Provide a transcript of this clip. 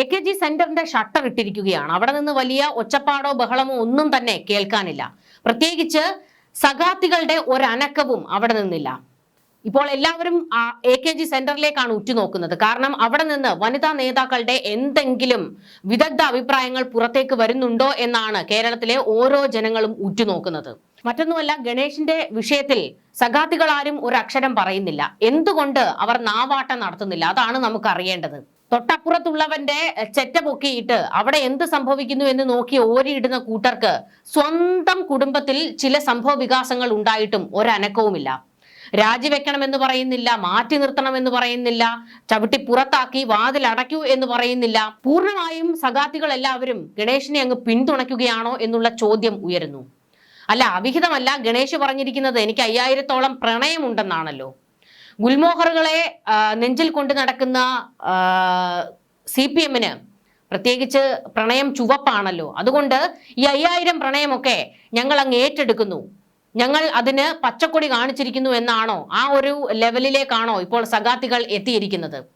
AKG സെന്ററിന്റെ shutter ഇട്ടിരിക്കുകയാണ്. അവിടെ നിന്ന് വലിയ ഒച്ചപ്പാടോ ബഹളമോ ഒന്നും തന്നെ കേൾക്കാനില്ല. പ്രത്യേകിച്ച് സഖാത്തികളുടെ ഒരനക്കവും അവിടെ നിന്നില്ല. ഇപ്പോൾ എല്ലാവരും AKG സെന്ററിലേക്കാണ് ഉറ്റുനോക്കുന്നത്. കാരണം അവിടെ നിന്ന് വനിതാ നേതാക്കളുടെ എന്തെങ്കിലും വിദഗ്ധ അഭിപ്രായങ്ങൾ പുറത്തേക്ക് വരുന്നുണ്ടോ എന്നാണ് കേരളത്തിലെ ഓരോ ജനങ്ങളും ഉറ്റുനോക്കുന്നത്. മറ്റൊന്നുമല്ല, ഗണേഷിന്റെ വിഷയത്തിൽ സഖാത്തികൾ ആരും ഒരു അക്ഷരം പറയുന്നില്ല. എന്തുകൊണ്ട് അവർ നാവാട്ടം നടത്തുന്നില്ല? അതാണ് നമുക്ക് അറിയേണ്ടത്. തൊട്ടപ്പുറത്തുള്ളവന്റെ ചെറ്റ പൊക്കിയിട്ട് അവിടെ എന്ത് സംഭവിക്കുന്നു എന്ന് നോക്കി ഓരിയിടുന്ന കൂട്ടർക്ക് സ്വന്തം കുടുംബത്തിൽ ചില സംഭവ വികാസങ്ങൾ ഉണ്ടായിട്ടും ഒരനക്കവുമില്ല. രാജിവെക്കണമെന്ന് പറയുന്നില്ല, മാറ്റി നിർത്തണമെന്ന് പറയുന്നില്ല, ചവിട്ടി പുറത്താക്കി വാതിലടയ്ക്കൂ എന്ന് പറയുന്നില്ല. പൂർണ്ണമായും സഖാത്തികൾ എല്ലാവരും ഗണേഷിനെ അങ്ങ് പിന്തുണയ്ക്കുകയാണോ എന്നുള്ള ചോദ്യം ഉയരുന്നു. അല്ല, അവിഹിതമല്ല. ഗണേഷ് പറഞ്ഞിരിക്കുന്നത് എനിക്ക് 5000-ഓളം പ്രണയമുണ്ടെന്നാണല്ലോ. ഗുൽമോഹറുകളെ നെഞ്ചിൽ കൊണ്ട് നടക്കുന്ന CPM-ന് പ്രത്യേകിച്ച് പ്രണയം ചുവപ്പാണല്ലോ. അതുകൊണ്ട് ഈ 5000 പ്രണയമൊക്കെ ഞങ്ങൾ അങ്ങ് ഏറ്റെടുക്കുന്നു, ഞങ്ങൾ അതിന് പച്ചക്കൊടി കാണിച്ചിരിക്കുന്നു എന്നാണോ, ആ ഒരു ലെവലിലേക്കാണോ ഇപ്പോൾ സഖാത്തികൾ എത്തിയിരിക്കുന്നത്?